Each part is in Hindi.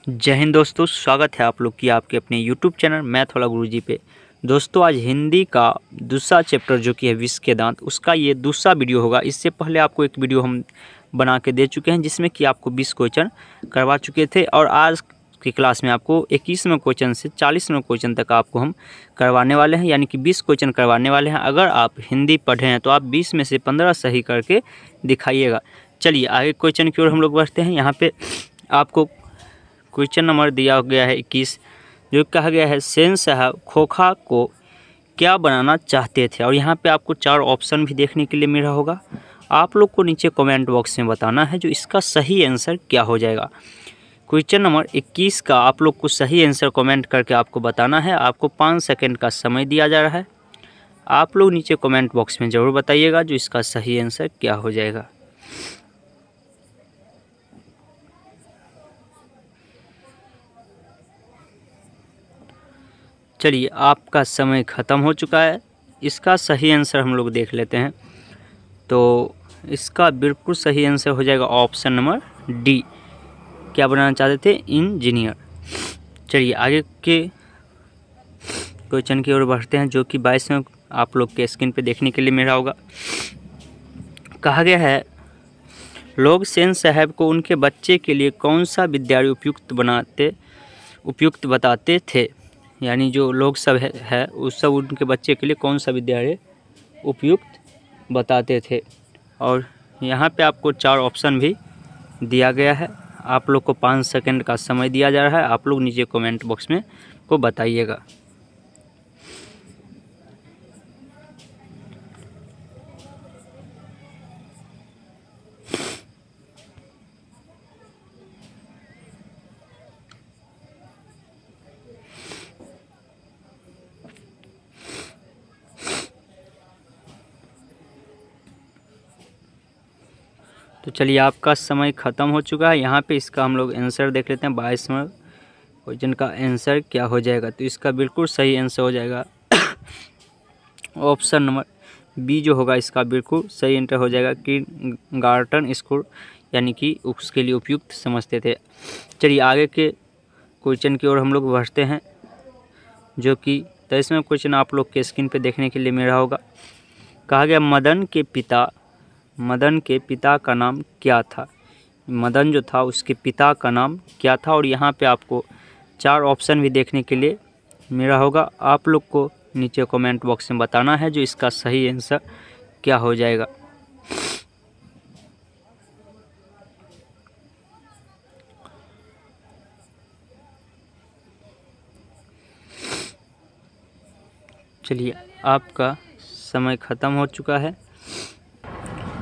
जय हिंद दोस्तों, स्वागत है आप लोग की आपके अपने YouTube चैनल मैथ वाला गुरुजी पे। दोस्तों आज हिंदी का दूसरा चैप्टर जो कि है विष के दांत, उसका ये दूसरा वीडियो होगा। इससे पहले आपको एक वीडियो हम बना के दे चुके हैं जिसमें कि आपको 20 क्वेश्चन करवा चुके थे, और आज की क्लास में आपको 21वें क्वेश्चन से 40वें क्वेश्चन तक आपको हम करवाने वाले हैं, यानी कि 20 क्वेश्चन करवाने वाले हैं। अगर आप हिंदी पढ़े हैं तो आप 20 में से 15 सही करके दिखाइएगा। चलिए आगे क्वेश्चन की ओर हम लोग बढ़ते हैं। यहाँ पे आपको क्वेश्चन नंबर दिया गया है 21, जो कहा गया है सेन साहब खोखा को क्या बनाना चाहते थे। और यहाँ पे आपको 4 ऑप्शन भी देखने के लिए मिला होगा। आप लोग को नीचे कमेंट बॉक्स में बताना है जो इसका सही आंसर क्या हो जाएगा। क्वेश्चन नंबर 21 का आप लोग को सही आंसर कमेंट करके आपको बताना है। आपको 5 सेकंड का समय दिया जा रहा है। आप लोग नीचे कमेंट बॉक्स में ज़रूर बताइएगा जो इसका सही आंसर क्या हो जाएगा। चलिए आपका समय ख़त्म हो चुका है। इसका सही आंसर हम लोग देख लेते हैं। तो इसका बिल्कुल सही आंसर हो जाएगा ऑप्शन नंबर डी। क्या बनाना चाहते थे? इंजीनियर। चलिए आगे के क्वेश्चन की ओर बढ़ते हैं, जो कि 22वें आप लोग के स्क्रीन पे देखने के लिए मिला होगा। कहा गया है लोग सेन साहब को उनके बच्चे के लिए कौन सा विद्यालय उपयुक्त बताते थे। यानी जो लोग सब है उस सब उनके बच्चे के लिए कौन सा विद्यालय उपयुक्त बताते थे। और यहाँ पे आपको 4 ऑप्शन भी दिया गया है। आप लोग को 5 सेकंड का समय दिया जा रहा है। आप लोग नीचे कमेंट बॉक्स में को बताइएगा। तो चलिए आपका समय ख़त्म हो चुका है। यहाँ पे इसका हम लोग आंसर देख लेते हैं। 22वें क्वेश्चन का आंसर क्या हो जाएगा। तो इसका बिल्कुल सही आंसर हो जाएगा ऑप्शन नंबर बी जो होगा इसका बिल्कुल सही आंसर हो जाएगा कि गार्टन स्कूल, यानी कि उसके लिए उपयुक्त समझते थे। चलिए आगे के क्वेश्चन की ओर हम लोग बढ़ते हैं, जो कि 23वें क्वेश्चन आप लोग के स्क्रीन पे देखने के लिए मिला होगा। कहा गया मदन के पिता का नाम क्या था। मदन जो था उसके पिता का नाम क्या था। और यहाँ पे आपको 4 ऑप्शन भी देखने के लिए मिला होगा। आप लोग को नीचे कमेंट बॉक्स में बताना है जो इसका सही आंसर क्या हो जाएगा। चलिए आपका समय ख़त्म हो चुका है।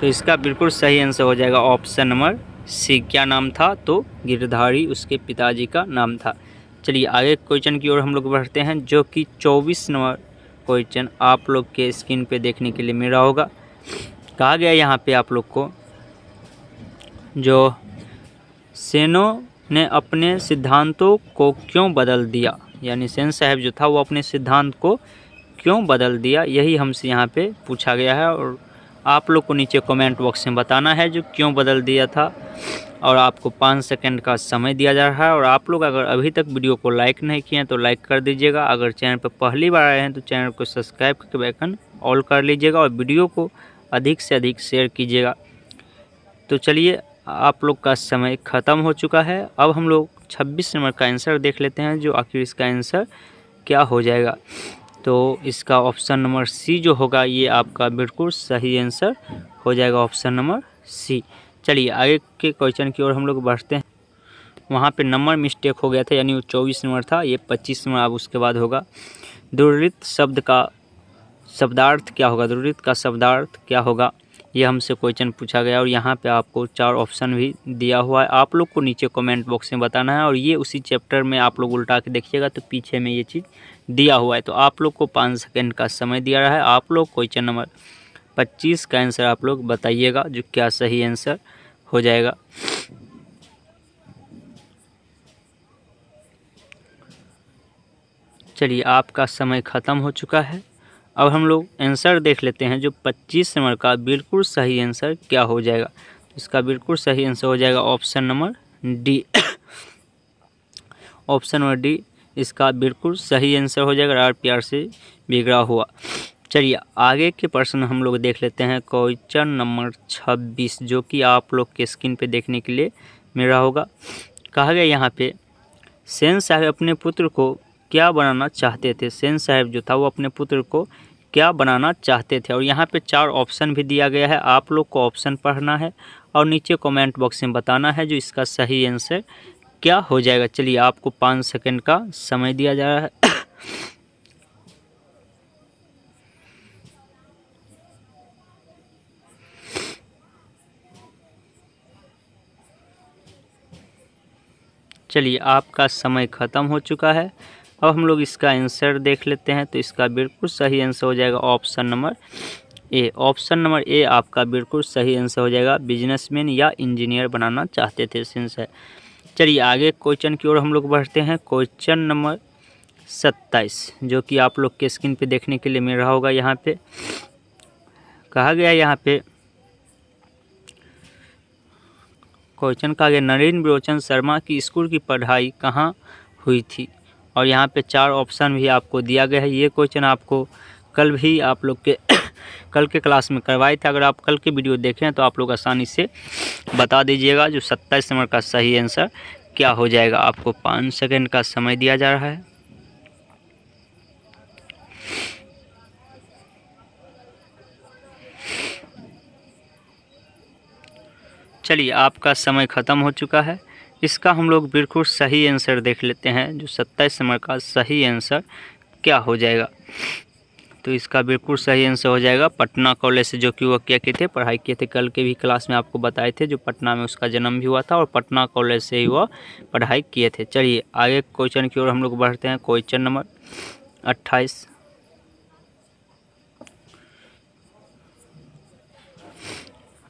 तो इसका बिल्कुल सही आंसर हो जाएगा ऑप्शन नंबर सी। क्या नाम था? तो गिरधारी उसके पिताजी का नाम था। चलिए आगे क्वेश्चन की ओर हम लोग बढ़ते हैं, जो कि 24 नंबर क्वेश्चन आप लोग के स्क्रीन पे देखने के लिए मिला होगा। कहा गया यहाँ पे आप लोग को जो सेनों ने अपने सिद्धांतों को क्यों बदल दिया, यानी सेन साहब जो था वो अपने सिद्धांत को क्यों बदल दिया, यही हमसे यहाँ पे पूछा गया है। और आप लोग को नीचे कमेंट बॉक्स में बताना है जो क्यों बदल दिया था। और आपको 5 सेकंड का समय दिया जा रहा है। और आप लोग अगर अभी तक वीडियो को लाइक नहीं किए हैं तो लाइक कर दीजिएगा। अगर चैनल पर पहली बार आए हैं तो चैनल को सब्सक्राइब करके बेल ऑल कर लीजिएगा और वीडियो को अधिक से अधिक शेयर कीजिएगा। तो चलिए आप लोग का समय ख़त्म हो चुका है। अब हम लोग 26 नंबर का आंसर देख लेते हैं, जो आखिर इसका आंसर क्या हो जाएगा। तो इसका ऑप्शन नंबर सी जो होगा ये आपका बिल्कुल सही आंसर हो जाएगा, ऑप्शन नंबर सी। चलिए आगे के क्वेश्चन की ओर हम लोग बढ़ते हैं। वहाँ पे नंबर मिस्टेक हो गया था, यानी वो 24 नंबर था, ये 25 नंबर अब उसके बाद होगा। दुर्वृत्त शब्द का शब्दार्थ क्या होगा? दुर्वृत्त का शब्दार्थ क्या होगा, ये हमसे क्वेश्चन पूछा गया। और यहाँ पे आपको 4 ऑप्शन भी दिया हुआ है। आप लोग को नीचे कमेंट बॉक्स में बताना है। और ये उसी चैप्टर में आप लोग उल्टा के देखिएगा तो पीछे में ये चीज़ दिया हुआ है। तो आप लोग को 5 सेकंड का समय दिया रहा है। आप लोग क्वेश्चन नंबर 25 का आंसर आप लोग बताइएगा जो क्या सही आंसर हो जाएगा। चलिए आपका समय ख़त्म हो चुका है। अब हम लोग आंसर देख लेते हैं, जो 25 नंबर का बिल्कुल सही आंसर क्या हो जाएगा। इसका बिल्कुल सही आंसर हो जाएगा option number D. Option number D इसका बिल्कुल सही आंसर हो जाएगा। रार प्यार से बिगड़ा हुआ। चलिए आगे के प्रश्न हम लोग देख लेते हैं। क्वेश्चन नंबर 26 जो कि आप लोग के स्क्रीन पे देखने के लिए मिल रहा होगा। कहा गया यहाँ पे सेन साहब अपने पुत्र को क्या बनाना चाहते थे। सेन साहब जो था वो अपने पुत्र को क्या बनाना चाहते थे। और यहाँ पे 4 ऑप्शन भी दिया गया है। आप लोग को ऑप्शन पढ़ना है और नीचे कमेंट बॉक्स में बताना है जो इसका सही आंसर क्या हो जाएगा। चलिए आपको 5 सेकंड का समय दिया जा रहा है। चलिए आपका समय ख़त्म हो चुका है। अब हम लोग इसका आंसर देख लेते हैं। तो इसका बिल्कुल सही आंसर हो जाएगा option number A. Option number ए आपका बिल्कुल सही आंसर हो जाएगा। बिजनेसमैन या इंजीनियर बनाना चाहते थे सेन साहब। चलिए आगे क्वेश्चन की ओर हम लोग बढ़ते हैं। क्वेश्चन नंबर 27 जो कि आप लोग के स्क्रीन पे देखने के लिए मिल रहा होगा। यहाँ पे कहा गया क्वेश्चन कहा गया नरेंद्र विरोचन शर्मा की स्कूल की पढ़ाई कहाँ हुई थी। और यहाँ पे 4 ऑप्शन भी आपको दिया गया है। ये क्वेश्चन आपको कल भी आप लोग के कल के क्लास में करवाए थे। अगर आप कल के वीडियो देखें तो आप लोग आसानी से बता दीजिएगा जो 27 नंबर का सही आंसर क्या हो जाएगा। आपको 5 सेकंड का समय दिया जा रहा है। चलिए आपका समय ख़त्म हो चुका है। इसका हम लोग बिल्कुल सही आंसर देख लेते हैं जो 27 नंबर का सही आंसर क्या हो जाएगा। तो इसका बिल्कुल सही आंसर हो जाएगा पटना कॉलेज से, जो कि वो क्या किए थे, पढ़ाई किए थे। कल के भी क्लास में आपको बताए थे जो पटना में उसका जन्म भी हुआ था और पटना कॉलेज से ही वह पढ़ाई किए थे। चलिए आगे क्वेश्चन की ओर हम लोग बढ़ते हैं। क्वेश्चन नंबर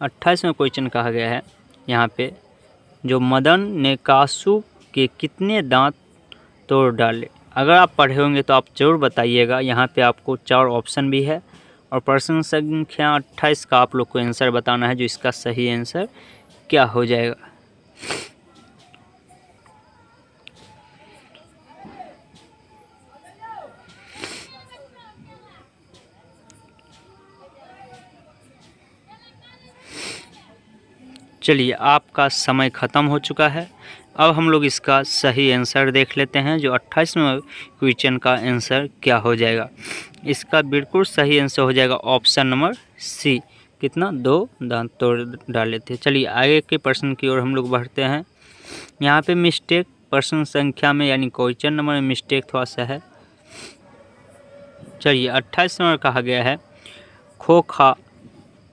28 में क्वेश्चन कहा गया है यहाँ पे जो मदन ने कासू के कितने दांत तोड़ डाले। अगर आप पढ़े होंगे तो आप ज़रूर बताइएगा। यहाँ पे आपको 4 ऑप्शन भी है और प्रश्न संख्या 28 का आप लोग को आंसर बताना है जो इसका सही आंसर क्या हो जाएगा। चलिए आपका समय ख़त्म हो चुका है। अब हम लोग इसका सही आंसर देख लेते हैं जो 28वें क्वेश्चन का आंसर क्या हो जाएगा। इसका बिल्कुल सही आंसर हो जाएगा ऑप्शन नंबर सी। कितना 2 दांत तोड़ डाले थे। चलिए आगे के प्रश्न की ओर हम लोग बढ़ते हैं। यहाँ पे मिस्टेक प्रश्न संख्या में यानी क्वेश्चन नंबर में मिस्टेक थोड़ा सा है। चलिए 28 नंबर कहा गया है खोखा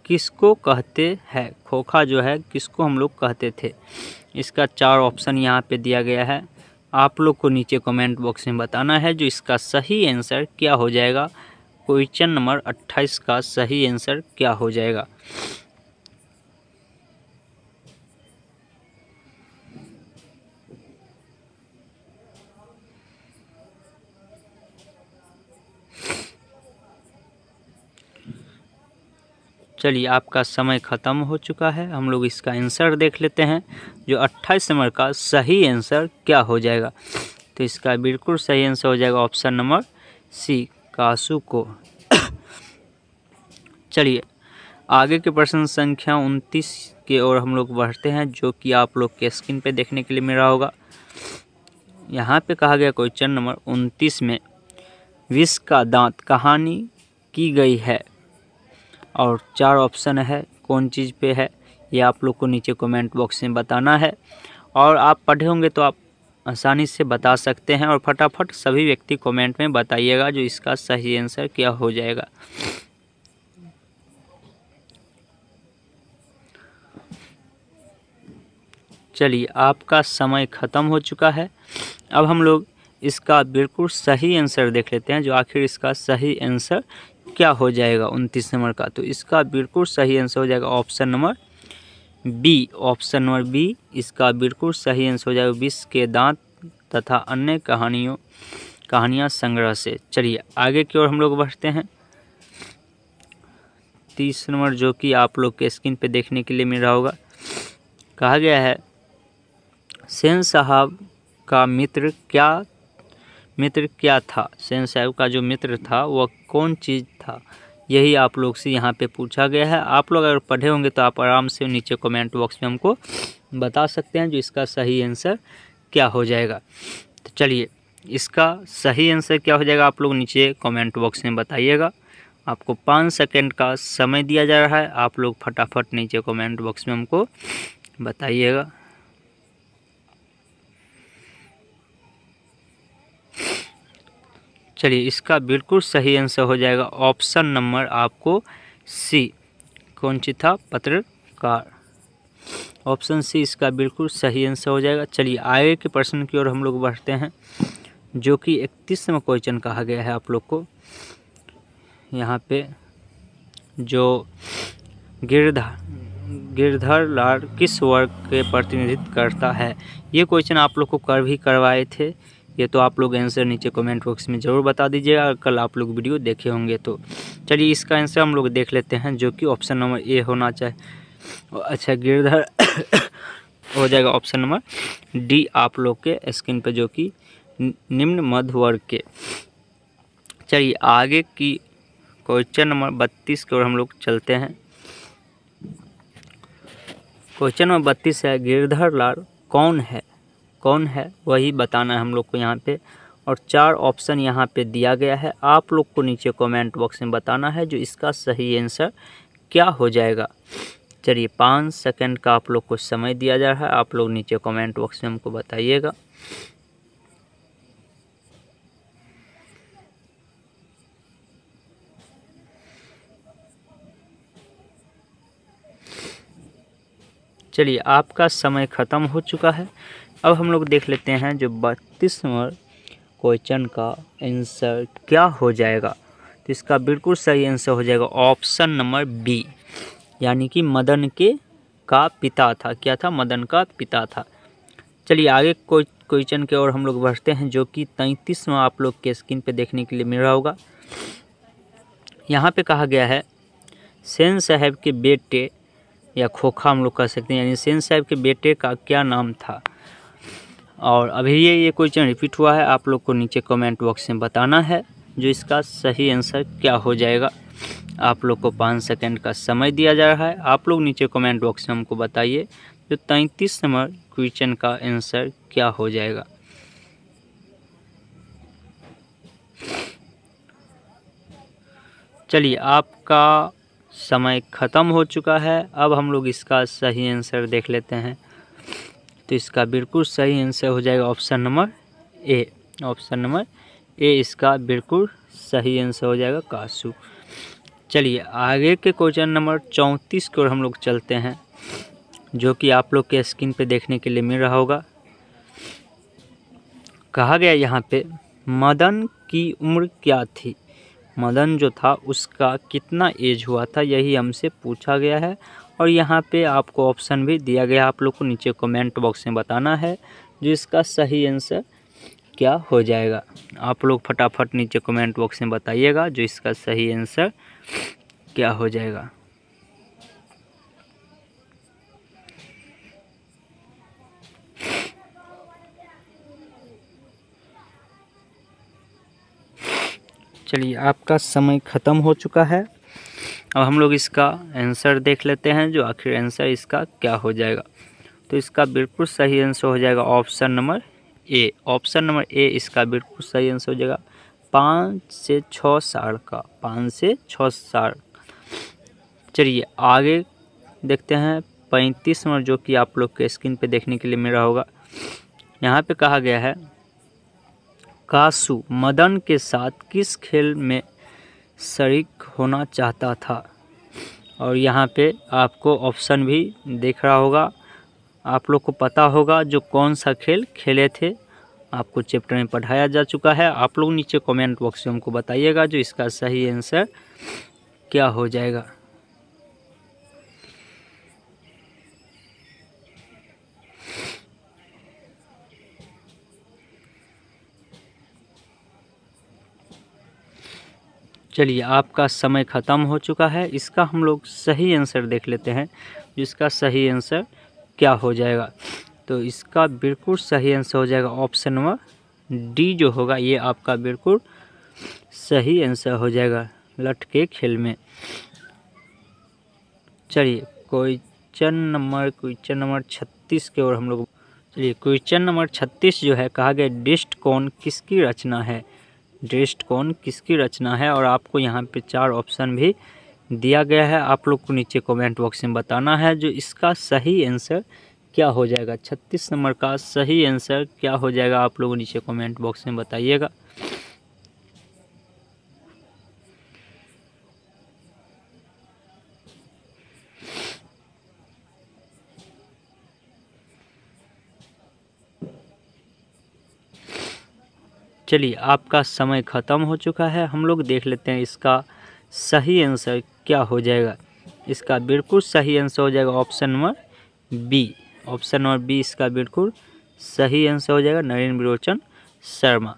किसको कहते हैं। खोखा जो है किसको हम लोग कहते थे। इसका 4 ऑप्शन यहाँ पे दिया गया है। आप लोग को नीचे कमेंट बॉक्स में बताना है जो इसका सही आंसर क्या हो जाएगा। क्वेश्चन नंबर 28 का सही आंसर क्या हो जाएगा। चलिए आपका समय ख़त्म हो चुका है। हम लोग इसका आंसर देख लेते हैं जो 28 नंबर का सही आंसर क्या हो जाएगा। तो इसका बिल्कुल सही आंसर हो जाएगा ऑप्शन नंबर सी कासू को। चलिए आगे के प्रश्न संख्या 29 की ओर हम लोग बढ़ते हैं जो कि आप लोग के स्क्रीन पे देखने के लिए मिल रहा होगा। यहाँ पे कहा गया क्वेश्चन नंबर 29 में विष का दांत कहानी की गई है और 4 ऑप्शन है कौन चीज़ पे है ये आप लोग को नीचे कमेंट बॉक्स में बताना है। और आप पढ़े होंगे तो आप आसानी से बता सकते हैं और फटाफट सभी व्यक्ति कमेंट में बताइएगा जो इसका सही आंसर क्या हो जाएगा। चलिए आपका समय ख़त्म हो चुका है। अब हम लोग इसका बिल्कुल सही आंसर देख लेते हैं जो आखिर इसका सही आंसर क्या हो जाएगा 29 नंबर का। तो इसका बिल्कुल सही आंसर हो जाएगा option number B. Option number B इसका बिल्कुल सही आंसर हो जाएगा विष के दांत तथा अन्य कहानियाँ संग्रह से। चलिए आगे की ओर हम लोग बढ़ते हैं। 30 नंबर जो कि आप लोग के स्क्रीन पे देखने के लिए मिल रहा होगा। कहा गया है सेन साहब का मित्र क्या था। सेन साहब का जो मित्र था वह कौन चीज़ था, यही आप लोग से यहाँ पे पूछा गया है। आप लोग अगर पढ़े होंगे तो आप आराम से नीचे कमेंट बॉक्स में हमको बता सकते हैं जो इसका सही आंसर क्या हो जाएगा। तो चलिए, इसका सही आंसर क्या हो जाएगा आप लोग नीचे कमेंट बॉक्स में बताइएगा। आपको 5 सेकंड का समय दिया जा रहा है, आप लोग फटाफट नीचे कमेंट बॉक्स में हमको बताइएगा। चलिए, इसका बिल्कुल सही आंसर हो जाएगा ऑप्शन नंबर आपको सी। कौन सी था? पत्रकार। ऑप्शन सी इसका बिल्कुल सही आंसर हो जाएगा। चलिए आगे के प्रश्न की ओर हम लोग बढ़ते हैं, जो कि 31वां क्वेश्चन कहा गया है आप लोग को। यहाँ पे जो गिरधर लाल किस वर्ग के प्रतिनिधित्व करता है, ये क्वेश्चन आप लोग को करवाए थे। ये तो आप लोग आंसर नीचे कमेंट बॉक्स में ज़रूर बता दीजिएगा, अगर कल आप लोग वीडियो देखे होंगे तो। चलिए, इसका आंसर हम लोग देख लेते हैं, जो कि ऑप्शन नंबर ए होना चाहिए। अच्छा, गिरधर हो जाएगा ऑप्शन नंबर डी आप लोग के स्क्रीन पे, जो कि निम्न मध्य वर्ग के। चलिए आगे की क्वेश्चन नंबर 32 की ओर हम लोग चलते हैं। क्वेश्चन नंबर 32 है, गिरधर लाल कौन है वही बताना है हम लोग को यहाँ पे। और 4 ऑप्शन यहाँ पे दिया गया है, आप लोग को नीचे कमेंट बॉक्स में बताना है जो इसका सही आंसर क्या हो जाएगा। चलिए 5 सेकंड का आप लोग को समय दिया जा रहा है, आप लोग नीचे कमेंट बॉक्स में हमको बताइएगा। चलिए, आपका समय ख़त्म हो चुका है। अब हम लोग देख लेते हैं जो 32वां क्वेश्चन का आंसर क्या हो जाएगा। तो इसका बिल्कुल सही आंसर हो जाएगा ऑप्शन नंबर बी, यानी कि मदन का पिता था। क्या था? मदन का पिता था। चलिए आगे क्वेश्चन की ओर हम लोग बढ़ते हैं, जो कि 33वां आप लोग के स्क्रीन पे देखने के लिए मिल रहा होगा। यहाँ पे कहा गया है, सेन साहब के बेटे या खोखा हम लोग कह सकते हैं, यानी सेन साहब के बेटे का क्या नाम था। और अभी ये क्वेश्चन रिपीट हुआ है, आप लोग को नीचे कमेंट बॉक्स में बताना है जो इसका सही आंसर क्या हो जाएगा। आप लोग को 5 सेकंड का समय दिया जा रहा है, आप लोग नीचे कमेंट बॉक्स में हमको बताइए जो 33 नंबर क्वेश्चन का आंसर क्या हो जाएगा। चलिए, आपका समय ख़त्म हो चुका है। अब हम लोग इसका सही आंसर देख लेते हैं। तो इसका बिल्कुल सही आंसर हो जाएगा option number A. Option number ए इसका बिल्कुल सही आंसर हो जाएगा, कासू। चलिए आगे के क्वेश्चन नंबर 34 की ओर हम लोग चलते हैं, जो कि आप लोग के स्क्रीन पे देखने के लिए मिल रहा होगा। कहा गया यहाँ पे, मदन की उम्र क्या थी। मदन जो था उसका कितना एज हुआ था, यही हमसे पूछा गया है। और यहाँ पे आपको ऑप्शन भी दिया गया, आप लोग को नीचे कमेंट बॉक्स में बताना है जो इसका सही आंसर क्या हो जाएगा। आप लोग फटाफट नीचे कमेंट बॉक्स में बताइएगा जो इसका सही आंसर क्या हो जाएगा। चलिए, आपका समय ख़त्म हो चुका है। अब हम लोग इसका आंसर देख लेते हैं जो आखिर आंसर इसका क्या हो जाएगा। तो इसका बिल्कुल सही आंसर हो जाएगा option number A. Option number ए इसका बिल्कुल सही आंसर हो जाएगा 5 से 6 साल का। 5 से 6 साल। चलिए आगे देखते हैं 35 नंबर, जो कि आप लोग के स्क्रीन पे देखने के लिए मिल रहा होगा। यहाँ पे कहा गया है, कासू मदन के साथ किस खेल में शरीक होना चाहता था। और यहाँ पे आपको ऑप्शन भी देख रहा होगा, आप लोग को पता होगा जो कौन सा खेल खेले थे, आपको चैप्टर में पढ़ाया जा चुका है। आप लोग नीचे कमेंट बॉक्स में हमको बताइएगा जो इसका सही आंसर क्या हो जाएगा। चलिए, आपका समय ख़त्म हो चुका है। इसका हम लोग सही आंसर देख लेते हैं, जिसका सही आंसर क्या हो जाएगा। तो इसका बिल्कुल सही आंसर हो जाएगा ऑप्शन नंबर डी जो होगा ये आपका बिल्कुल सही आंसर हो जाएगा लठ के खेल में। चलिए क्वेश्चन नंबर 36 की ओर हम लोग चलिए क्वेश्चन नंबर 36 जो है कहा गया दृष्टिकोण किसकी रचना है। दृष्टिकोण किसकी रचना है और आपको यहाँ पे 4 ऑप्शन भी दिया गया है। आप लोग को नीचे कमेंट बॉक्स में बताना है जो इसका सही आंसर क्या हो जाएगा। 36 नंबर का सही आंसर क्या हो जाएगा आप लोग नीचे कमेंट बॉक्स में बताइएगा। चलिए आपका समय ख़त्म हो चुका है। हम लोग देख लेते हैं इसका सही आंसर क्या हो जाएगा। इसका बिल्कुल सही आंसर हो जाएगा option number B. Option number B इसका बिल्कुल सही आंसर हो जाएगा नरेंद्र विरोचन शर्मा।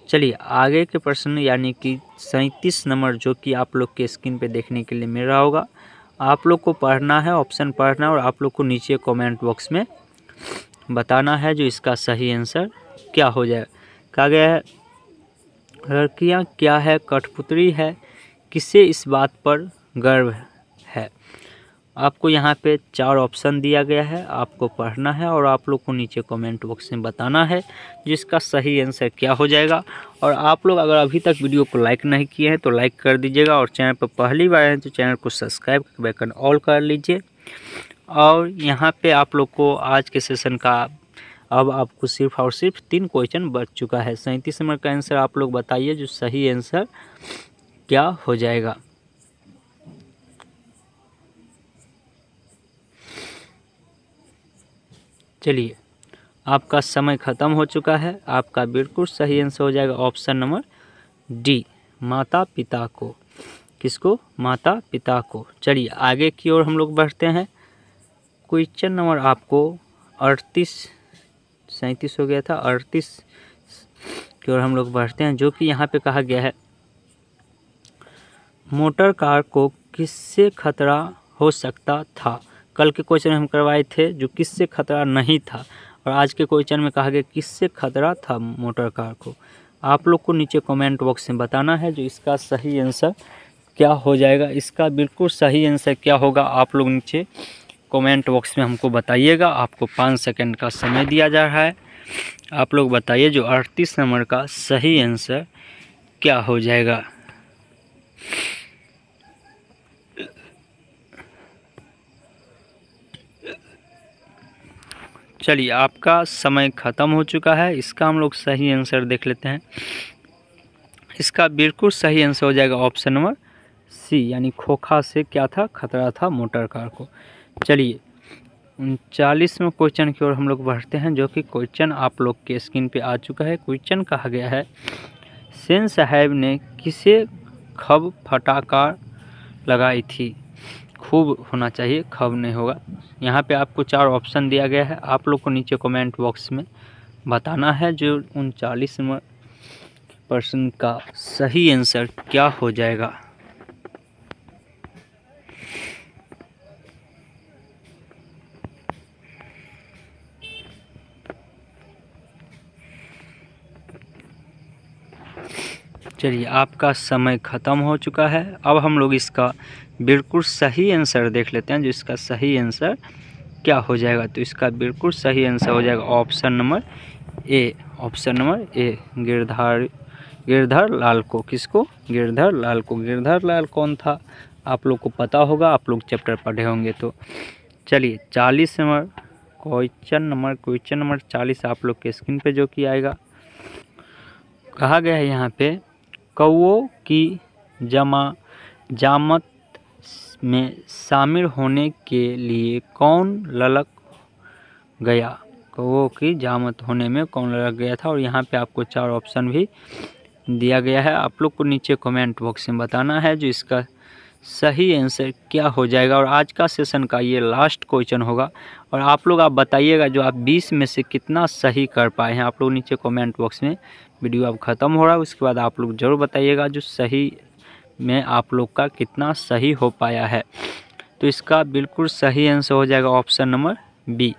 चलिए आगे के प्रश्न यानी कि 37 नंबर जो कि आप लोग के स्क्रीन पे देखने के लिए मिल रहा होगा। आप लोग को पढ़ना है, ऑप्शन पढ़ना है और आप लोग को नीचे कमेंट बॉक्स में बताना है जो इसका सही आंसर क्या हो जाएगा। कहा गया है लड़कियां क्या है, कठपुतली है, किसे इस बात पर गर्व है। आपको यहाँ पे 4 ऑप्शन दिया गया है, आपको पढ़ना है और आप लोग को नीचे कमेंट बॉक्स में बताना है जिसका सही आंसर क्या हो जाएगा। और आप लोग अगर अभी तक वीडियो को लाइक नहीं किए हैं तो लाइक कर दीजिएगा और चैनल पर पहली बार हैं तो चैनल को सब्सक्राइब बेल ऑल कर लीजिए। और यहाँ पे आप लोग को आज के सेशन का अब आपको सिर्फ और सिर्फ 3 क्वेश्चन बच चुका है। 37 नंबर का आंसर आप लोग बताइए जो सही आंसर क्या हो जाएगा। चलिए आपका समय ख़त्म हो चुका है। आपका बिल्कुल सही आंसर हो जाएगा ऑप्शन नंबर डी, माता पिता को। किसको? माता पिता को। चलिए आगे की ओर हम लोग बढ़ते हैं। क्वेश्चन नंबर आपको 37 हो गया था, 38 की ओर हम लोग बढ़ते हैं जो कि यहाँ पे कहा गया है मोटर कार को किससे खतरा हो सकता था। कल के क्वेश्चन हम करवाए थे जो किससे खतरा नहीं था और आज के क्वेश्चन में कहा गया किससे खतरा था मोटर कार को। आप लोग को नीचे कमेंट बॉक्स में बताना है जो इसका सही आंसर क्या हो जाएगा। इसका बिल्कुल सही आंसर क्या होगा आप लोग नीचे कमेंट बॉक्स में हमको बताइएगा। आपको 5 सेकंड का समय दिया जा रहा है। आप लोग बताइए जो 38 नंबर का सही आंसर क्या हो जाएगा। चलिए आपका समय ख़त्म हो चुका है। इसका हम लोग सही आंसर देख लेते हैं। इसका बिल्कुल सही आंसर हो जाएगा ऑप्शन नंबर सी, यानी खोखा से क्या था, खतरा था मोटर कार को। चलिए 39वें क्वेश्चन की ओर हम लोग बढ़ते हैं जो कि क्वेश्चन आप लोग के स्क्रीन पे आ चुका है। क्वेश्चन कहा गया है सेन साहब ने किसे खब फटाकार लगाई थी। खूब होना चाहिए, खब नहीं होगा। यहाँ पे आपको 4 ऑप्शन दिया गया है। आप लोग को नीचे कमेंट बॉक्स में बताना है जो 39वें प्रश्न का सही आंसर क्या हो जाएगा। चलिए आपका समय ख़त्म हो चुका है। अब हम लोग इसका बिल्कुल सही आंसर देख लेते हैं जो इसका सही आंसर क्या हो जाएगा। तो इसका बिल्कुल सही आंसर हो जाएगा option number A. Option number A, Girdhar Lal को। किसको? गिरधर लाल को। गिरधर लाल कौन था आप लोग को पता होगा, आप लोग चैप्टर पढ़े होंगे तो। चलिए 40 नंबर क्वेश्चन नंबर 40 आप लोग के स्क्रीन पे जो कि आएगा। कहा गया है यहाँ पे कौओं की जामत में शामिल होने के लिए कौन ललक गया। कौओं की जामत होने में कौन ललक गया था। और यहाँ पे आपको 4 ऑप्शन भी दिया गया है। आप लोग को नीचे कमेंट बॉक्स में बताना है जो इसका सही आंसर क्या हो जाएगा। और आज का सेशन का ये लास्ट क्वेश्चन होगा और आप बताइएगा जो आप 20 में से कितना सही कर पाए हैं। आप लोग नीचे कमेंट बॉक्स में, वीडियो अब ख़त्म हो रहा है उसके बाद आप लोग ज़रूर बताइएगा जो सही में आप लोग का कितना सही हो पाया है। तो इसका बिल्कुल सही आंसर हो जाएगा option number B.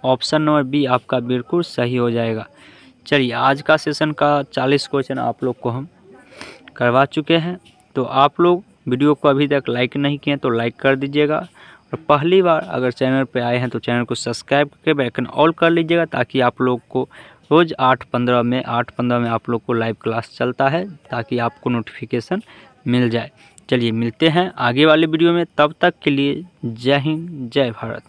Option number B आपका बिल्कुल सही हो जाएगा। चलिए आज का सेशन का 40 क्वेश्चन आप लोग को हम करवा चुके हैं। तो आप लोग वीडियो को अभी तक लाइक नहीं किए तो लाइक कर दीजिएगा, और पहली बार अगर चैनल पे आए हैं तो चैनल को सब्सक्राइब करके बेल आइकन ऑल कर लीजिएगा, ताकि आप लोग को रोज़ 8:15 में आप लोग को लाइव क्लास चलता है, ताकि आपको नोटिफिकेशन मिल जाए। चलिए मिलते हैं आगे वाले वीडियो में, तब तक के लिए जय हिंद जय भारत।